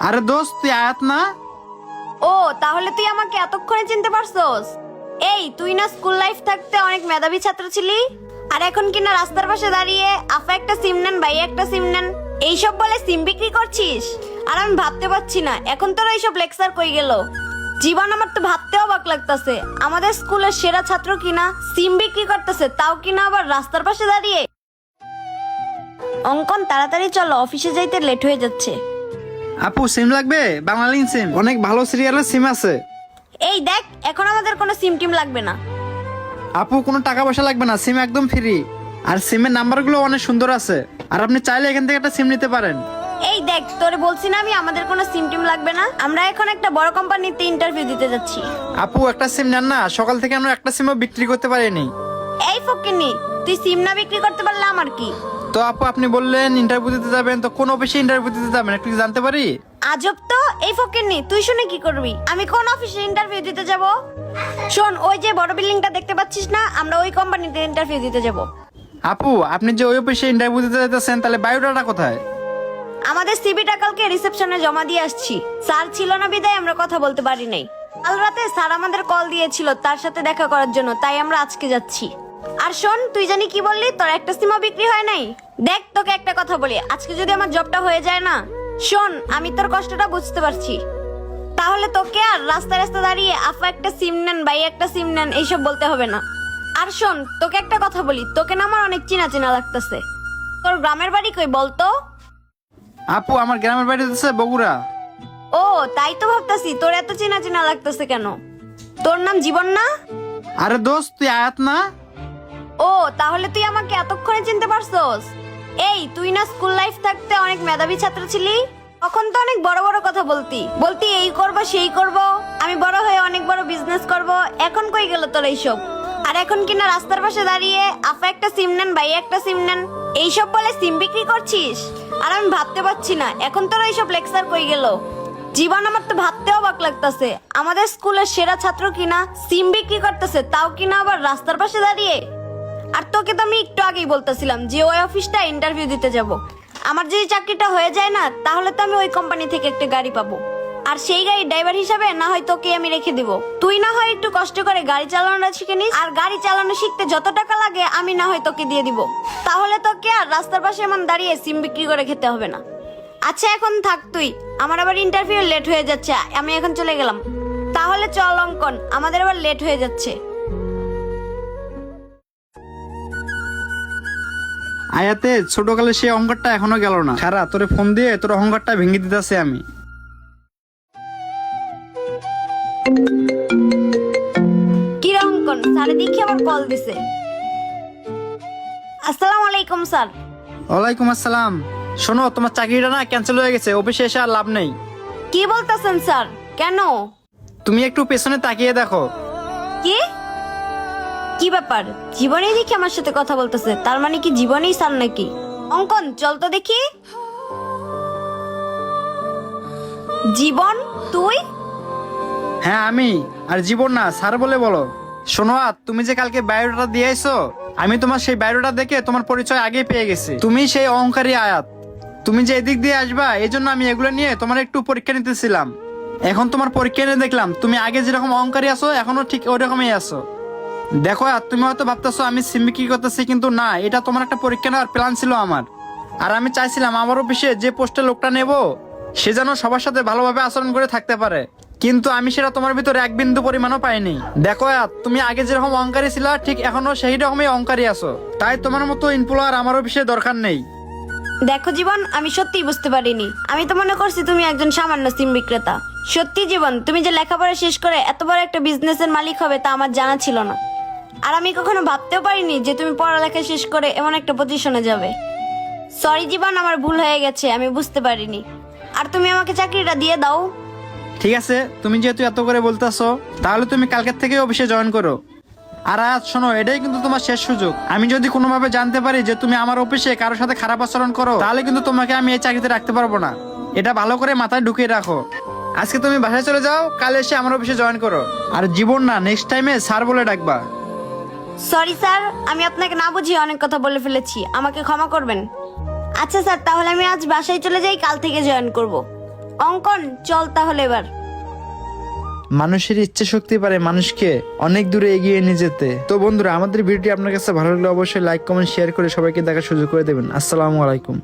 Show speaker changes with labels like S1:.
S1: আরে দোস্ত, তুই আয়াত না?
S2: ও তাহলে তুই আমাকে এতক্ষণে চিনতে পারছস? এই তুই না স্কুল লাইফ থাকতে অনেক মেধাবী ছাত্র ছিলি, আর এখন কিনা রাস্তার পাশে দাঁড়িয়ে আফা একটা সিম নেন, ভাই একটা সিম নেন, এইসব বলে সিম বিক্রি করছিস? আর আমি ভাবতে পারছি না এখন তোর এইসব লেকচার কই গেল। জীবন আমার তো ভাবতেও অবাক লাগতেছে, আমাদের স্কুলের সেরা ছাত্র কিনা সিম বিক্রি করতেছে, তাও কিনা আবার রাস্তার পাশে দাঁড়িয়ে। অঙ্কন তাড়াতাড়ি চলো, অফিসে যাইতে লেট হয়ে যাচ্ছে।
S1: আপু সিম লাগবে? বাংলালিংক সিম, অনেক ভালো সিরিয়ালের সিম আছে।
S2: এই দেখ, এখন আমাদের কোনো সিম টিম লাগবে না।
S1: আপু কোনো টাকা পয়সা লাগবে না, সিম একদম ফ্রি। আর সিমের নাম্বারগুলো অনেক সুন্দর আছে, আর আপনি চাইলে এখান থেকে একটা সিম নিতে পারেন।
S2: এই দেখ, তোরে বলছি না আমি, আমাদের কোনো সিম টিম লাগবে না, আমরা এখন একটা বড় কোম্পানিতে ইন্টারভিউ দিতে যাচ্ছি।
S1: আপু একটা সিম নেন না, সকাল থেকে আমরা একটা সিমও বিক্রি করতে পারিনি।
S2: এই ফকিন্নি, তুই সিম না বিক্রি করতে পারলে আমার কি?
S1: তো আপু আপনি বললেন ইন্টারভিউ দিতে যাবেন, তো কোন অফিসে ইন্টারভিউ দিতে যাবেন একটু কি জানতে পারি?
S2: আজব তো, এই ফকিন্নি তুই শুনে কি করবি? আমি কোন অফিসে ইন্টারভিউ দিতে যাব? শোন, ওই যে বড় বিল্ডিংটা দেখতে পাচ্ছিস না, আমরা ওই কোম্পানিতে ইন্টারভিউ দিতে যাব।
S1: আপু আপনি যে ওই অফিসে ইন্টারভিউ দিতে যাচ্ছেন, তাহলে বায়োডাটা কোথায়?
S2: আমাদের সিভিটা কালকে রিসেপশনে জমা দিয়ে আসছি, স্যার ছিল না বিদায় আমরা কথা বলতে পারি নাই। কাল রাতে স্যার আমাদের কল দিয়েছিল তার সাথে দেখা করার জন্য, তাই আমরা আজকে যাচ্ছি। আর শোন, তুই জানি কি বললি, তোর একটা সিমও বিক্রি হয় নাই। দেখ তোকে একটা কথা বলি, আজকে যদি আমার জবটা হয়ে যায় না, শোন আমি তোর কষ্টটা বুঝতে পারছি, তাহলে তোকে আর রাস্তায় রাস্তায় দাঁড়িয়ে আফা একটা সিম নেন, ভাই একটা সিম নেন এইসব বলতে হবে না। আর শোন, তোকে একটা কথা বলি, তোকে না আমার অনেক চেনা চেনা লাগতেছে। তোর গ্রামের বাড়ি কই বলতো?
S1: আপু আমার গ্রামের বাড়ি হচ্ছে বগুড়া।
S2: ও তাই তো ভাবতাছি, তোর এত চেনা চেনা লাগতেছে কেন? তোর নাম জীবন না?
S1: আরে দোস্ত, তুই আয়াত না?
S2: ও তাহলে তুই আমাকে এতক্ষণে চিনতে পারছস? এই তুই না স্কুল লাইফ থাকতে অনেক মেধাবী ছাত্র ছিলি, তখন তো অনেক বড় বড় কথা বলতি, এই করব সেই করব, আমি বড় হয়ে অনেক বড় বিজনেস করব। এখন কই গেল তোর এইসব? আর এখন কিনা রাস্তার পাশে দাঁড়িয়ে আফা একটা সিম নেন, ভাই একটা সিম নেন, এইসব বলে সিম বিক্রি করছিস? আর আমি ভাবতে পারছি না এখন তোর এইসব লেকচার কই গেল। জীবন আমার তো ভাবতে অবাক লাগতেছে, আমাদের স্কুলের সেরা ছাত্র কিনা সিম বিক্রি করতেছে, তাও কিনা আবার রাস্তার পাশে দাঁড়িয়ে। আর তোকে তো আমি একটু আগেই বলতেছিলাম যে ওই অফিসটা ইন্টারভিউ দিতে যাব। আমার যদি চাকরিটা হয়ে যায় না, তাহলে তো আমি ওই কোম্পানি থেকে একটা গাড়ি পাবো, আর সেই গাড়ির ড্রাইভার হিসাবে না হয় তোকে আমি রেখে দিব। তুই না হয় একটু কষ্ট করে গাড়ি চালানোটা শিখে নিস, আর গাড়ি চালানো শিখতে যত টাকা লাগে আমি না হয় তোকে দিয়ে দিব, তাহলে তোকে আর রাস্তার পাশে এমন দাঁড়িয়ে সিম বিক্রি করে খেতে হবে না। আচ্ছা এখন থাক তুই, আমার আবার ইন্টারভিউ লেট হয়ে যাচ্ছে, আমি এখন চলে গেলাম। তাহলে চল অঙ্কন, আমাদের আবার লেট হয়ে যাচ্ছে।
S1: আয়াতে ছোটকালে সেই অহংকারটা এখনো গেল না। খারা তোরে ফোন দিয়ে তোর অহংকারটা ভেঙে দিতেছি আমি।
S2: কি রে অঙ্কন, স্যার দেখি আবার কল দিছে। আসসালামু আলাইকুম স্যার।
S1: ওয়ালাইকুম আসসালাম। শোনো, তোমার চাকরিটা না ক্যান্সেল হয়ে গেছে, অফিসে এসে আর লাভ নেই।
S2: কি বলতেছেন স্যার? কেন?
S1: তুমি একটু পেছনে তাকিয়ে দেখো।
S2: কি কি ব্যাপার? জীবনেই দেখি আমার সাথে কথা বলতেছে, তার মানে কি জীবনেই স্যার নাকি? অঙ্কন চল তো দেখি। জীবন তুই?
S1: হ্যাঁ আমি। আর জীবন না, স্যার বলে বলো। শোনো, তুমি যে কালকে বায়োডাটা দিয়ে আইছো, আমি তোমার সেই বায়োডাটা দেখে তোমার পরিচয় আগেই পেয়ে গেছি। তুমি সেই অহংকারী আয়াত। তুমি যে এদিক দিয়ে আসবা, এই জন্য আমি এগুলো নিয়ে তোমার একটু পরীক্ষা নিতেছিলাম। এখন তোমার পরীক্ষা নিয়ে দেখলাম তুমি আগে যেরকম অহংকারী আছো, এখনো ঠিক ওই রকমই আছো। দেখো, তুমি হয়তো ভাবতেছো আমি সিম বিক্রি করতেছি, কিন্তু না, এটা তোমার একটা পরীক্ষা নেওয়ার প্ল্যান ছিল আমার। আর আমি চাইছিলাম আমার অফিসে যে পোস্টে লোকটা নেব, সে যেন সবার সাথে ভালোভাবে আচরণ করে থাকতে পারে, কিন্তু আমি সেটা তোমার ভিতরে এক বিন্দু পরিমাণও পাইনি। দেখো, তুমি আগে যেরকম অহংকারী ছিলা, ঠিক এখনো সেই রকমই অহংকারী আছো। তাই তোমার মতো এমপ্লয়ার আমার অফিসে দরকার নেই।
S2: দেখো জীবন, আমি সত্যিই বুঝতে পারিনি, আমি তো মনে করছি তুমি একজন সামান্য সিম বিক্রেতা। সত্যি জীবন, তুমি যে লেখাপড়া শেষ করে এত বড় একটা বিজনেসের মালিক হবে তা আমার জানা ছিল না। আর আমি কখনো ভাবতেও পারিনি যে তুমি পড়ালেখা শেষ করে এমন একটা পজিশনে যাবে। সরি জীবন, আমার ভুল হয়ে গেছে, আমি বুঝতে পারিনি। আর তুমি আমাকে চাকরিটা দিয়ে দাও।
S1: ঠিক আছে, তুমি যেহেতু এত করে বলতেছো, তাহলে তুমি কালকের থেকে অফিসে জয়েন করো। আর আজ শোনো, এটাই কিন্তু তোমার শেষ সুযোগ। আমি যদি কোনোভাবে জানতে পারি যে তুমি আমার অফিসে কারোর সাথে খারাপ আচরণ করো, তাহলে কিন্তু তোমাকে আমি এই চাকরিতে রাখতে পারবো না। এটা ভালো করে মাথায় ঢুকিয়ে রাখো। আজকে তুমি বাসায় চলে যাও, কাল এসে আমার অফিসে জয়েন করো। আর জীবন না, নেক্সট টাইমে স্যার বলে ডাকবা।
S2: সরি স্যার, আমি আপনাকে না বুঝিয়ে অনেক কথা বলে ফেলেছি, আমাকে ক্ষমা করবেন। আচ্ছা স্যার, তাহলে আমি আজ বাসায় চলে যাই, কাল থেকে জয়েন করব। অঙ্কন চল তাহলে এবার।
S1: মানুষের ইচ্ছে শক্তি পারে মানুষকে অনেক দূরে এগিয়ে নিয়ে যেতে। তো বন্ধুরা, আমাদের ভিডিওটি আপনার কাছে ভালো লাগলে অবশ্যই লাইক কমেন্ট শেয়ার করে সবাইকে দেখার সুযোগ করে দেবেন। আসসালামু আলাইকুম।